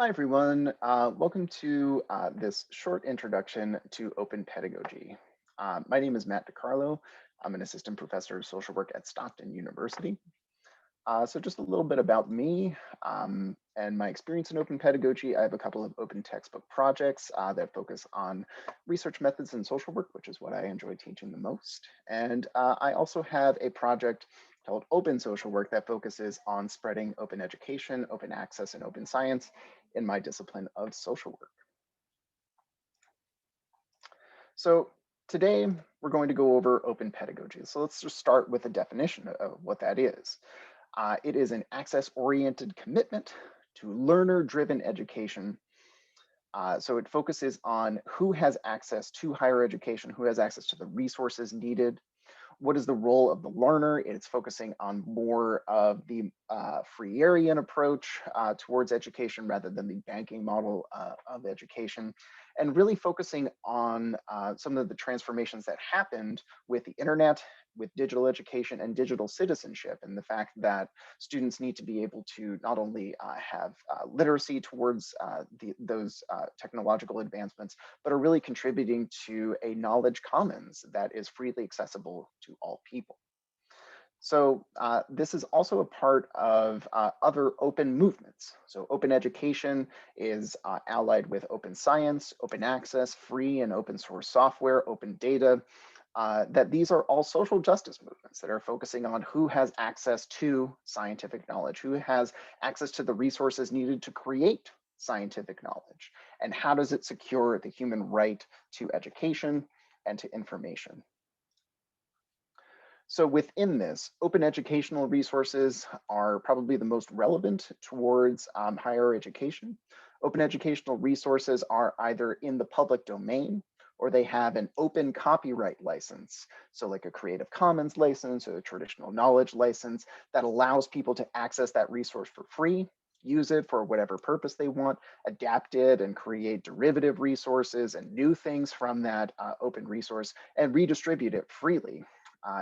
Hi, everyone. Welcome to this short introduction to open pedagogy. My name is Matt DiCarlo. I'm an assistant professor of social work at Stockton University. So just a little bit about me and my experience in open pedagogy. I have a couple of open textbook projects that focus on research methods in social work, which is what I enjoy teaching the most. And I also have a project called Open Social Work that focuses on spreading open education, open access, and open science in my discipline of social work. So today we're going to go over open pedagogy. So let's just start with a definition of what that is. It is an access-oriented commitment to learner-driven education. So it focuses on who has access to higher education, who has access to the resources needed. What is the role of the learner? It's focusing on more of the Freerian approach towards education rather than the banking model of education, and really focusing on some of the transformations that happened with the internet, with digital education and digital citizenship, and the fact that students need to be able to not only have literacy towards those technological advancements, but are really contributing to a knowledge commons that is freely accessible to all people. So this is also a part of other open movements. So open education is allied with open science, open access, free and open source software, open data, that these are all social justice movements that are focusing on who has access to scientific knowledge, who has access to the resources needed to create scientific knowledge, and how does it secure the human right to education and to information. So within this, open educational resources are probably the most relevant towards higher education. Open educational resources are either in the public domain or they have an open copyright license. So like a Creative Commons license or a traditional knowledge license that allows people to access that resource for free, use it for whatever purpose they want, adapt it and create derivative resources and new things from that open resource and redistribute it freely.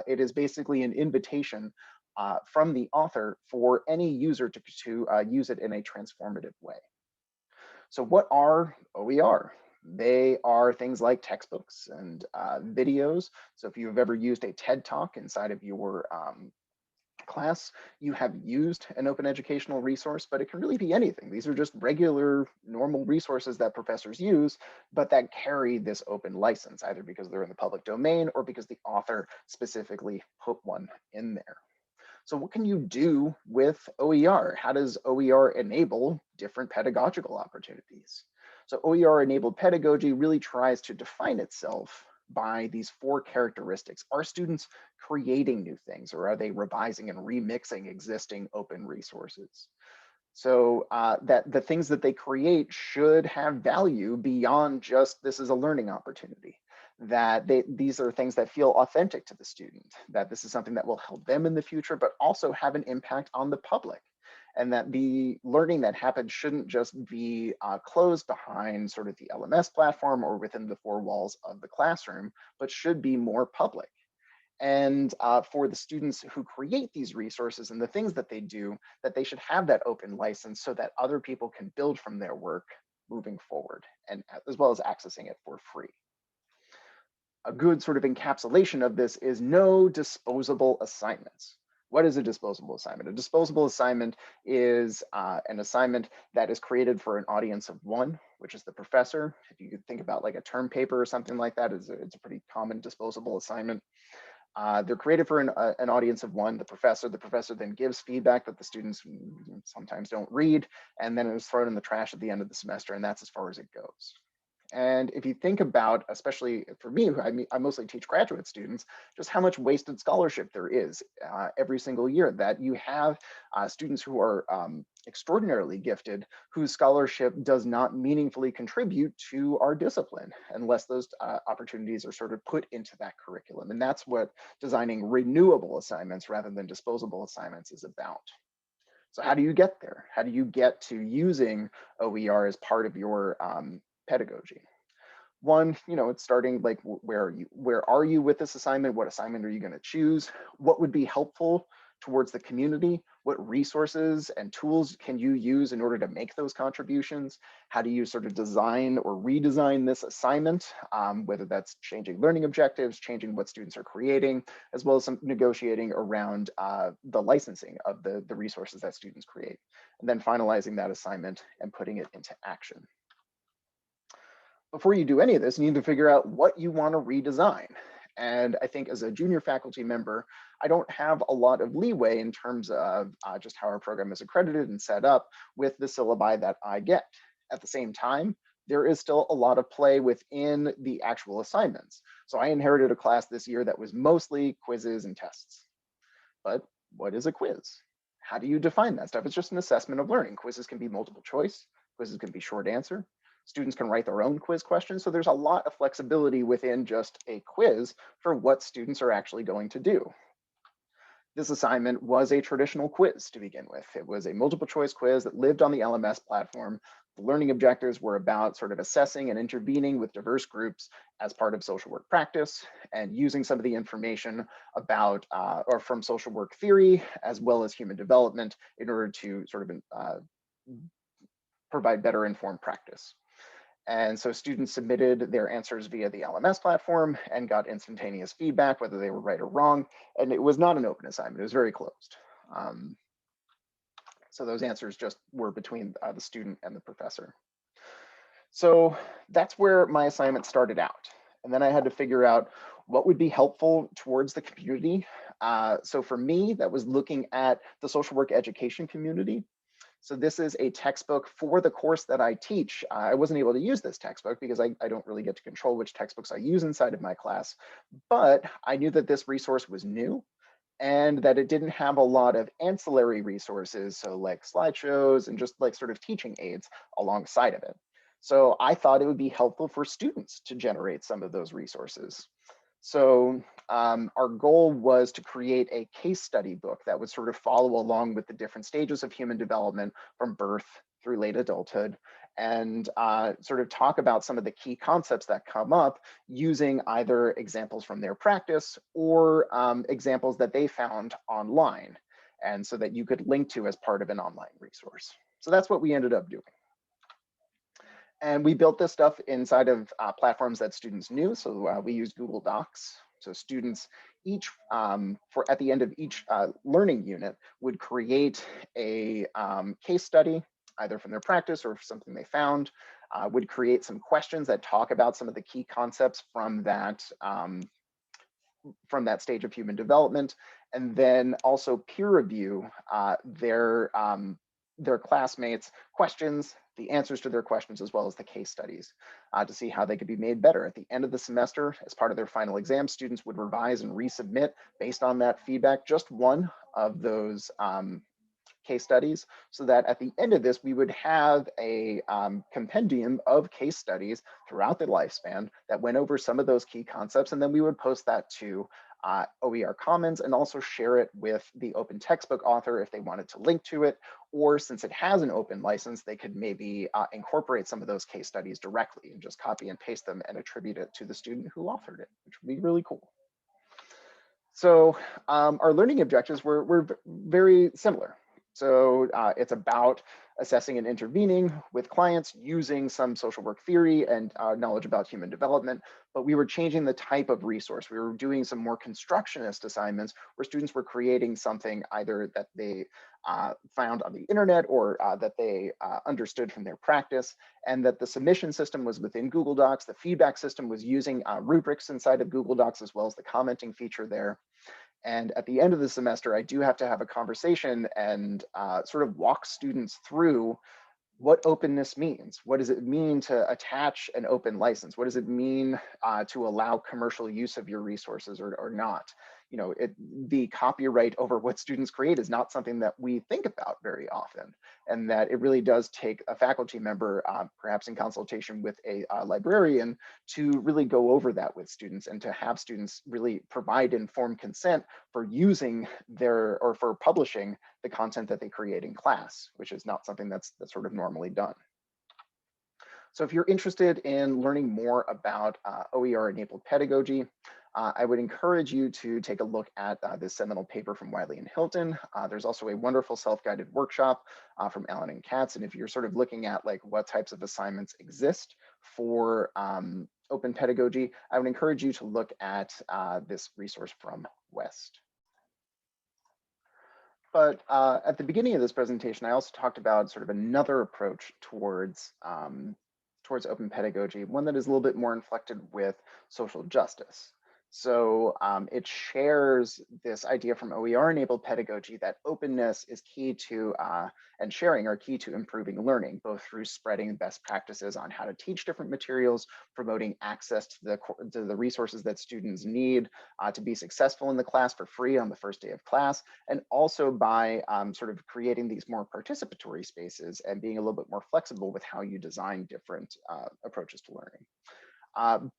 It is basically an invitation from the author for any user to use it in a transformative way. So what are OER? They are things like textbooks and videos. So if you've ever used a TED Talk inside of your class, you have used an open educational resource, but it can really be anything. These are just regular, normal resources that professors use, but that carry this open license, either because they're in the public domain or because the author specifically put one in there. So what can you do with OER? How does OER enable different pedagogical opportunities? So OER-enabled pedagogy really tries to define itself by these four characteristics. Are students creating new things, or are they revising and remixing existing open resources? So that the things that they create should have value beyond just this is a learning opportunity, that these are things that feel authentic to the student, that this is something that will help them in the future, but also have an impact on the public. And that the learning that happens shouldn't just be closed behind sort of the LMS platform or within the four walls of the classroom, but should be more public. And for the students who create these resources and the things that they do, that they should have that open license so that other people can build from their work moving forward, and as well as accessing it for free. A good sort of encapsulation of this is no disposable assignments. What is a disposable assignment? A disposable assignment is an assignment that is created for an audience of one, which is the professor. If you could think about like a term paper or something like that, it's a pretty common disposable assignment. They're created for an audience of one, the professor. The professor then gives feedback that the students sometimes don't read, and then it is thrown in the trash at the end of the semester, and that's as far as it goes. And if you think about, especially for me, I mostly teach graduate students, just how much wasted scholarship there is every single year, that you have students who are extraordinarily gifted, whose scholarship does not meaningfully contribute to our discipline unless those opportunities are sort of put into that curriculum. And that's what designing renewable assignments rather than disposable assignments is about. So how do you get there? How do you get to using OER as part of your pedagogy? One, it's starting like, where are you with this assignment? What assignment are you going to choose? What would be helpful towards the community. What resources and tools can you use in order to make those contributions? How do you sort of design or redesign this assignment, whether that's changing learning objectives, changing what students are creating, as well as some negotiating around the licensing of the resources that students create, and then finalizing that assignment and putting it into action. Before you do any of this, you need to figure out what you want to redesign. And I think as a junior faculty member, I don't have a lot of leeway in terms of just how our program is accredited and set up with the syllabi that I get. At the same time, there is still a lot of play within the actual assignments. So I inherited a class this year that was mostly quizzes and tests. But what is a quiz? How do you define that stuff? It's just an assessment of learning. Quizzes can be multiple choice, quizzes can be short answer. Students can write their own quiz questions. So there's a lot of flexibility within just a quiz for what students are actually going to do. This assignment was a traditional quiz to begin with. It was a multiple choice quiz that lived on the LMS platform. The learning objectives were about sort of assessing and intervening with diverse groups as part of social work practice and using some of the information about or from social work theory as well as human development in order to sort of provide better informed practice. And so students submitted their answers via the LMS platform and got instantaneous feedback, whether they were right or wrong. And it was not an open assignment, it was very closed. So those answers just were between the student and the professor. So that's where my assignment started out. And then I had to figure out what would be helpful towards the community. So for me, that was looking at the social work education community. So this is a textbook for the course that I teach. I wasn't able to use this textbook because I don't really get to control which textbooks I use inside of my class, but I knew that this resource was new and that it didn't have a lot of ancillary resources, so like slideshows and just like sort of teaching aids alongside of it. So I thought it would be helpful for students to generate some of those resources. So our goal was to create a case study book that would sort of follow along with the different stages of human development from birth through late adulthood and sort of talk about some of the key concepts that come up using either examples from their practice or examples that they found online, and so that you could link to as part of an online resource. So that's what we ended up doing. And we built this stuff inside of platforms that students knew. So we use Google Docs. So students each, at the end of each learning unit, would create a case study, either from their practice or something they found, would create some questions that talk about some of the key concepts from that stage of human development, and then also peer review their classmates' questions, the answers to their questions, as well as the case studies to see how they could be made better. At the end of the semester, as part of their final exam, students would revise and resubmit based on that feedback, just one of those case studies, so that at the end of this, we would have a compendium of case studies throughout the lifespan that went over some of those key concepts, and then we would post that to OER Commons and also share it with the open textbook author if they wanted to link to it, or since it has an open license, they could maybe incorporate some of those case studies directly and just copy and paste them and attribute it to the student who authored it, which would be really cool. So our learning objectives were very similar. So it's about assessing and intervening with clients using some social work theory and knowledge about human development, but we were changing the type of resource. We were doing some more constructionist assignments where students were creating something either that they found on the internet or that they understood from their practice, and that the submission system was within Google Docs. The feedback system was using rubrics inside of Google Docs, as well as the commenting feature there. And at the end of the semester, I do have to have a conversation and sort of walk students through what openness means. What does it mean to attach an open license? What does it mean to allow commercial use of your resources or not? You know, the copyright over what students create is not something that we think about very often, and that it really does take a faculty member, perhaps in consultation with a librarian, to really go over that with students and to have students really provide informed consent for using or for publishing the content that they create in class, which is not something that's sort of normally done. So if you're interested in learning more about OER-enabled pedagogy, I would encourage you to take a look at this seminal paper from Wiley and Hilton. There's also a wonderful self-guided workshop from Allen and Katz. And if you're sort of looking at like what types of assignments exist for open pedagogy, I would encourage you to look at this resource from West. But at the beginning of this presentation, I also talked about sort of another approach towards open pedagogy, one that is a little bit more inflected with social justice. So it shares this idea from OER-enabled pedagogy that openness is key to, and sharing are key to improving learning, both through spreading best practices on how to teach different materials, promoting access to the resources that students need to be successful in the class for free on the first day of class, and also by sort of creating these more participatory spaces and being a little bit more flexible with how you design different approaches to learning.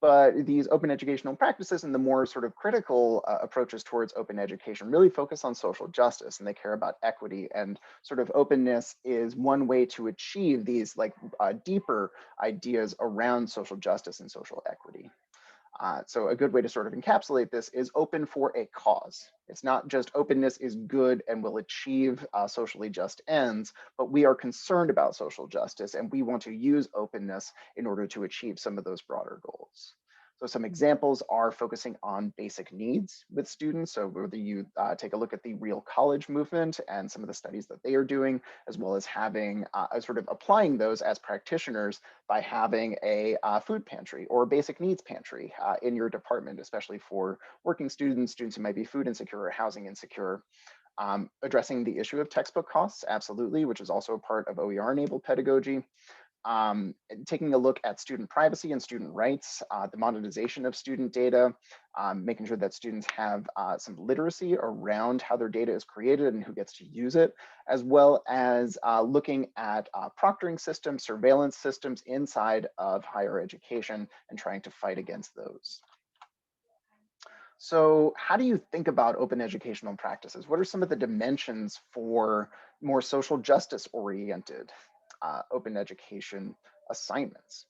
But these open educational practices and the more sort of critical approaches towards open education really focus on social justice, and they care about equity, and sort of openness is one way to achieve these like deeper ideas around social justice and social equity. So a good way to sort of encapsulate this is open for a cause. It's not just openness is good and will achieve socially just ends, but we are concerned about social justice and we want to use openness in order to achieve some of those broader goals. So some examples are focusing on basic needs with students. So whether you take a look at the Real College movement and some of the studies that they are doing, as well as having sort of applying those as practitioners by having a food pantry or basic needs pantry in your department, especially for working students, students who might be food insecure or housing insecure. Addressing the issue of textbook costs, absolutely, which is also a part of OER-enabled pedagogy. Taking a look at student privacy and student rights, the monetization of student data, making sure that students have some literacy around how their data is created and who gets to use it, as well as looking at proctoring systems, surveillance systems inside of higher education and trying to fight against those. So how do you think about open educational practices? What are some of the dimensions for more social justice oriented open education assignments?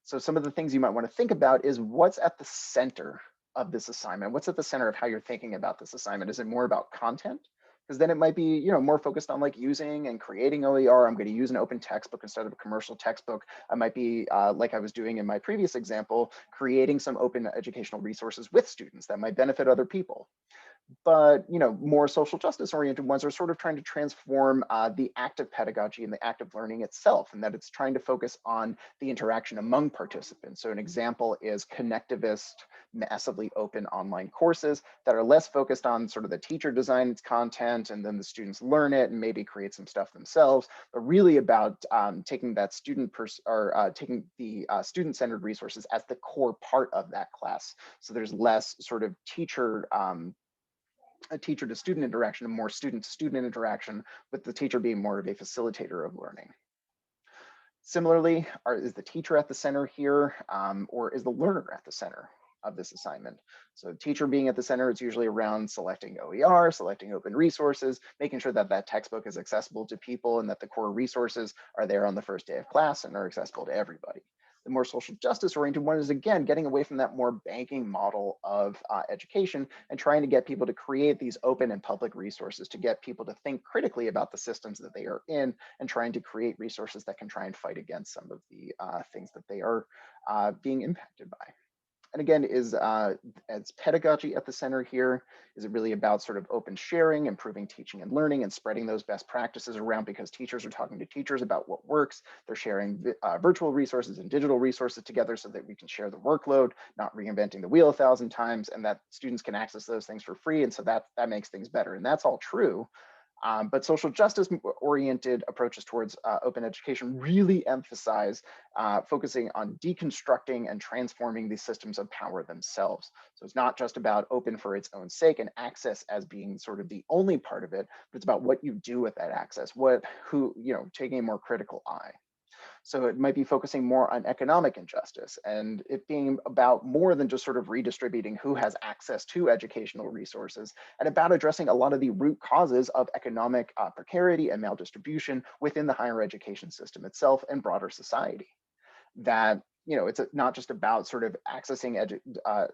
So some of the things you might want to think about is what's at the center of this assignment? What's at the center of how you're thinking about this assignment? Is it more about content? Because then it might be, you know, more focused on like using and creating OER. I'm going to use an open textbook instead of a commercial textbook. I might be, like I was doing in my previous example, creating some open educational resources with students that might benefit other people. But you know, more social justice oriented ones are sort of trying to transform the active pedagogy and the active learning itself, and that it's trying to focus on the interaction among participants. So an example is connectivist, massively open online courses that are less focused on sort of the teacher designs content and then the students learn it and maybe create some stuff themselves, but really about taking that taking the student-centered resources as the core part of that class. So there's less sort of a teacher to student interaction and more student to student interaction, with the teacher being more of a facilitator of learning. Similarly, is the teacher at the center here, or is the learner at the center of this assignment? So teacher being at the center, it's usually around selecting OER, selecting open resources, making sure that that textbook is accessible to people and that the core resources are there on the first day of class and are accessible to everybody. The more social justice oriented one is, again, getting away from that more banking model of education and trying to get people to create these open and public resources, to get people to think critically about the systems that they are in and trying to create resources that can try and fight against some of the things that they are being impacted by. And again, is pedagogy at the center here? Is it really about sort of open sharing, improving teaching and learning, and spreading those best practices around, because teachers are talking to teachers about what works. They're sharing virtual resources and digital resources together so that we can share the workload, not reinventing the wheel 1,000 times, and that students can access those things for free. And so that makes things better. And that's all true. But social justice oriented approaches towards open education really emphasize focusing on deconstructing and transforming these systems of power themselves. So it's not just about open for its own sake and access as being sort of the only part of it, but it's about what you do with that access, taking a more critical eye. So it might be focusing more on economic injustice and it being about more than just sort of redistributing who has access to educational resources, and about addressing a lot of the root causes of economic precarity and maldistribution within the higher education system itself and broader society. That it's not just about sort of accessing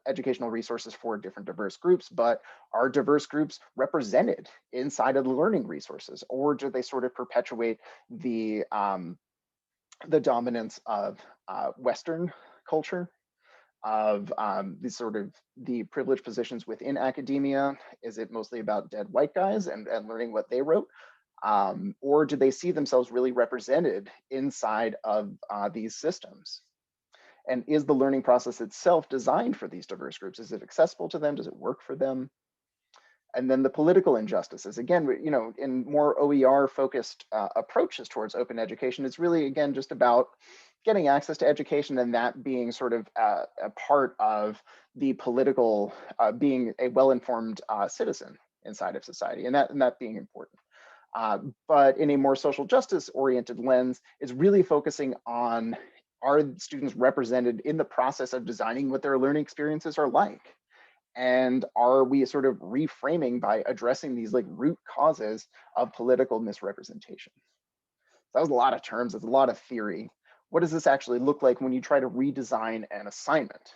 educational resources for different diverse groups, but are diverse groups represented inside of the learning resources, or do they sort of perpetuate the dominance of Western culture, of the privileged positions within academia? Is it mostly about dead white guys and learning what they wrote? Or do they see themselves really represented inside of these systems? And is the learning process itself designed for these diverse groups? Is it accessible to them? Does it work for them? And then the political injustices, again, in more OER focused approaches towards open education, it's really, again, just about getting access to education, and that being sort of a part of the political, being a well-informed citizen inside of society, and that being important. But in a more social justice oriented lens, is really focusing on, are students represented in the process of designing what their learning experiences are like? And are we sort of reframing by addressing these like root causes of political misrepresentation? So that was a lot of terms, it's a lot of theory. What does this actually look like when you try to redesign an assignment?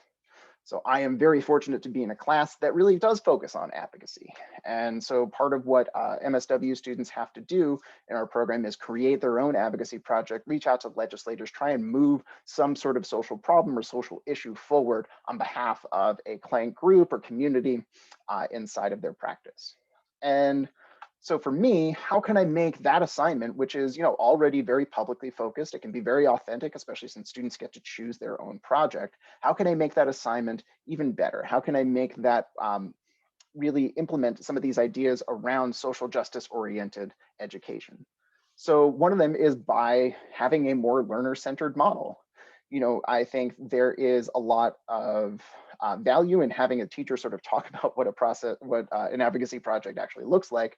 So I am very fortunate to be in a class that really does focus on advocacy. And so part of what MSW students have to do in our program is create their own advocacy project, reach out to legislators, try and move some sort of social problem or social issue forward on behalf of a client group or community inside of their practice. And so for me, how can I make that assignment, which is already very publicly focused, it can be very authentic, especially since students get to choose their own project. How can I make that assignment even better? How can I make that really implement some of these ideas around social justice oriented education? So one of them is by having a more learner-centered model. I think there is a lot of value in having a teacher sort of talk about what an advocacy project actually looks like.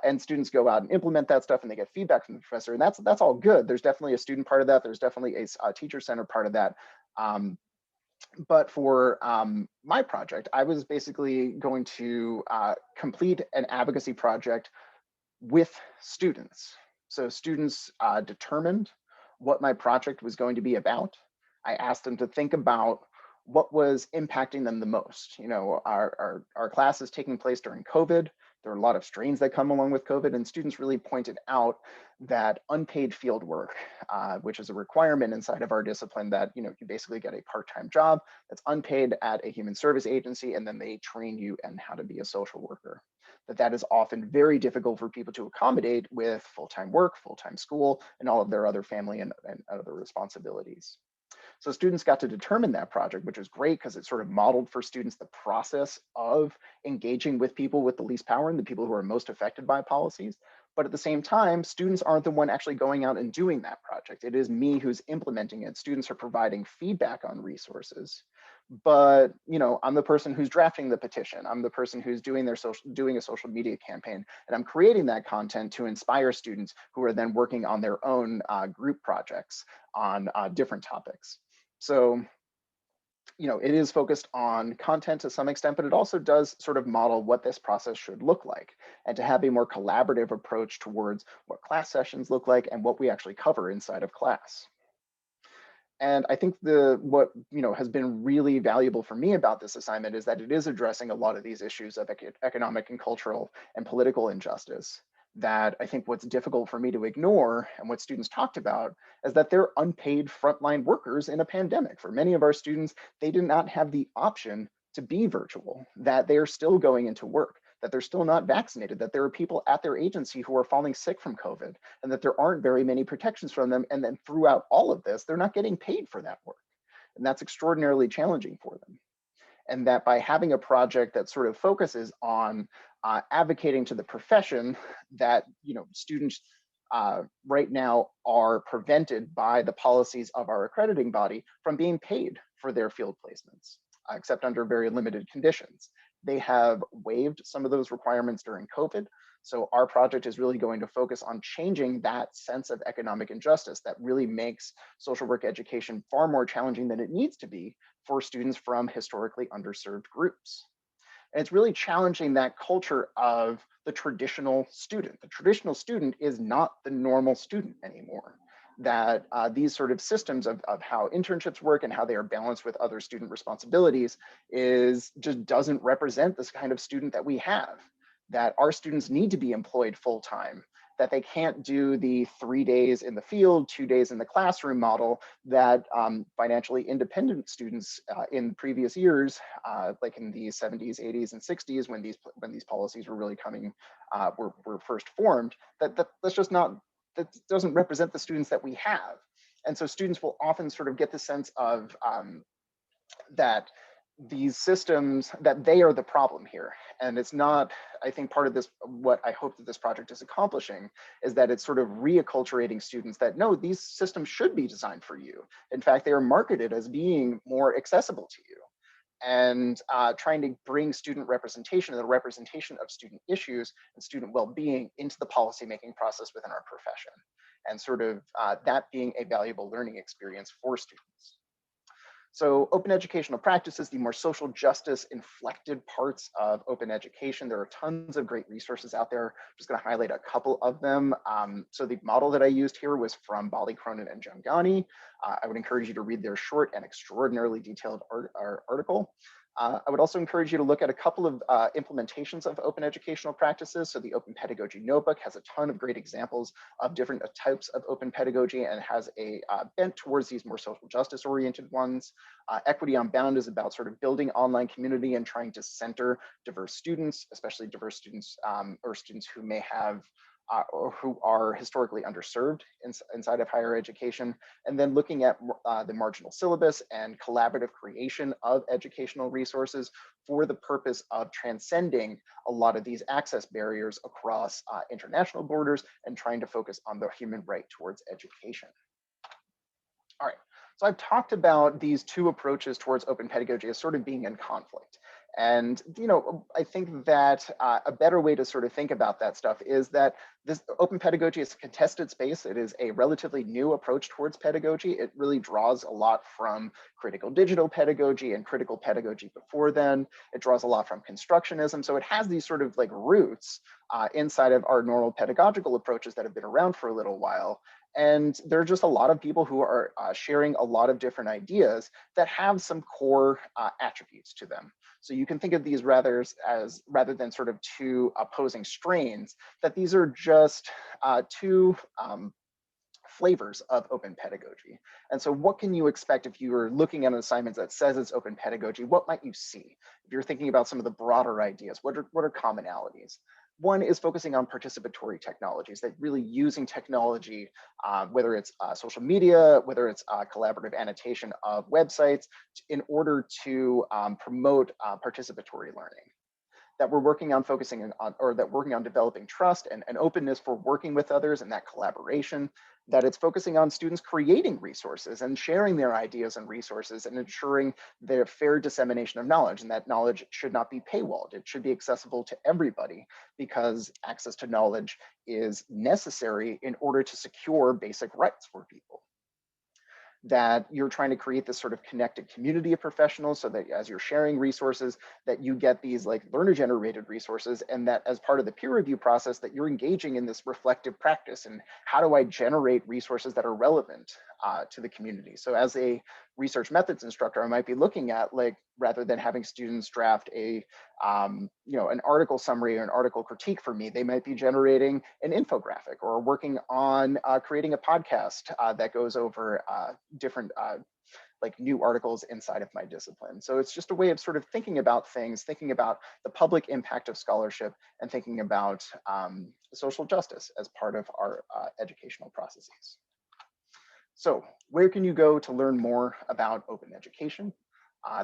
And students go out and implement that stuff and they get feedback from the professor. And that's all good. There's definitely a student part of that. There's definitely a teacher-centered part of that. But for my project, I was basically going to complete an advocacy project with students. So students determined what my project was going to be about. I asked them to think about what was impacting them the most. Our class is taking place during COVID. There are a lot of strains that come along with COVID, and students really pointed out that unpaid field work, which is a requirement inside of our discipline, that you basically get a part-time job that's unpaid at a human service agency, and then they train you in how to be a social worker. That is often very difficult for people to accommodate with full-time work, full-time school, and all of their other family and other responsibilities. So students got to determine that project, which was great because it sort of modeled for students the process of engaging with people with the least power and the people who are most affected by policies. But at the same time, students aren't the one actually going out and doing that project. It is me who's implementing it. Students are providing feedback on resources. But I'm the person who's drafting the petition. I'm the person who's doing a social media campaign, and I'm creating that content to inspire students who are then working on their own group projects on different topics. So it is focused on content to some extent, but it also does sort of model what this process should look like, and to have a more collaborative approach towards what class sessions look like and what we actually cover inside of class. And I think what has been really valuable for me about this assignment is that it is addressing a lot of these issues of economic and cultural and political injustice. That I think what's difficult for me to ignore, and what students talked about, is that they're unpaid frontline workers in a pandemic. For many of our students, they did not have the option to be virtual, that they are still going into work, that they're still not vaccinated, that there are people at their agency who are falling sick from COVID, and that there aren't very many protections from them. And then throughout all of this, they're not getting paid for that work. And that's extraordinarily challenging for them. And that by having a project that sort of focuses on advocating to the profession, that students right now are prevented by the policies of our accrediting body from being paid for their field placements, except under very limited conditions. They have waived some of those requirements during COVID. So our project is really going to focus on changing that sense of economic injustice that really makes social work education far more challenging than it needs to be for students from historically underserved groups. And it's really challenging that culture of the traditional student. The traditional student is not the normal student anymore. that these sort of systems of how internships work and how they are balanced with other student responsibilities just doesn't represent this kind of student that we have, that our students need to be employed full-time, that they can't do the 3 days in the field, 2 days in the classroom model that financially independent students in previous years, like in the 70s, 80s, and 60s, when these policies were really were first formed, that's just not, that doesn't represent the students that we have. And so students will often sort of get the sense of that these systems, that they are the problem here. And it's not, I think part of this, what I hope that this project is accomplishing, is that it's sort of reacculturating students that no, these systems should be designed for you. In fact, they are marketed as being more accessible to you. And trying to bring student representation and the representation of student issues and student well-being into the policymaking process within our profession. And sort of that being a valuable learning experience for students. So open educational practices, the more social justice inflected parts of open education. There are tons of great resources out there. I'm just going to highlight a couple of them. So the model that I used here was from Bali, Cronin, and Jangani. I would encourage you to read their short and extraordinarily detailed article. I would also encourage you to look at a couple of implementations of open educational practices. So the Open Pedagogy Notebook has a ton of great examples of different types of open pedagogy and has a bent towards these more social justice oriented ones. Equity Unbound is about sort of building online community and trying to center diverse students, especially diverse students or students who may have or who are historically underserved inside of higher education, and then looking at the marginal syllabus and collaborative creation of educational resources for the purpose of transcending a lot of these access barriers across international borders and trying to focus on the human right towards education. All right, so I've talked about these two approaches towards open pedagogy as sort of being in conflict. And, I think that a better way to sort of think about that stuff is that this open pedagogy is a contested space. It is a relatively new approach towards pedagogy. It really draws a lot from critical digital pedagogy and critical pedagogy before then. It draws a lot from constructionism. So it has these sort of like roots inside of our normal pedagogical approaches that have been around for a little while. And there are just a lot of people who are sharing a lot of different ideas that have some core attributes to them. So you can think of these rather than sort of two opposing strains, that these are just two flavors of open pedagogy. And so what can you expect if you are looking at an assignment that says it's open pedagogy? What might you see? If you're thinking about some of the broader ideas, what are commonalities? One is focusing on participatory technologies, that really using technology, whether it's social media, whether it's collaborative annotation of websites, in order to promote participatory learning. That we're working on focusing on, or that working on developing trust and openness for working with others and that collaboration, that it's focusing on students creating resources and sharing their ideas and resources and ensuring their fair dissemination of knowledge, and that knowledge should not be paywalled. It should be accessible to everybody, because access to knowledge is necessary in order to secure basic rights for people. That you're trying to create this sort of connected community of professionals, so that as you're sharing resources, that you get these like learner generated resources, and that as part of the peer review process, that you're engaging in this reflective practice and how do I generate resources that are relevant to the community. So as a research methods instructor, I might be looking at, like, rather than having students draft a an article summary or an article critique for me, they might be generating an infographic or working on creating a podcast that goes over different like new articles inside of my discipline. So it's just a way of sort of thinking about things, thinking about the public impact of scholarship, and thinking about social justice as part of our educational processes. So where can you go to learn more about open education?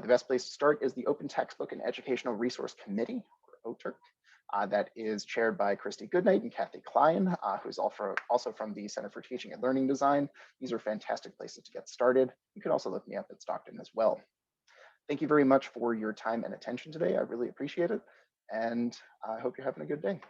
The best place to start is the Open Textbook and Educational Resource Committee, or OTERC. That is chaired by Christy Goodnight and Kathy Klein, who's also from the Center for Teaching and Learning Design. These are fantastic places to get started. You can also look me up at Stockton as well. Thank you very much for your time and attention today. I really appreciate it. And I hope you're having a good day.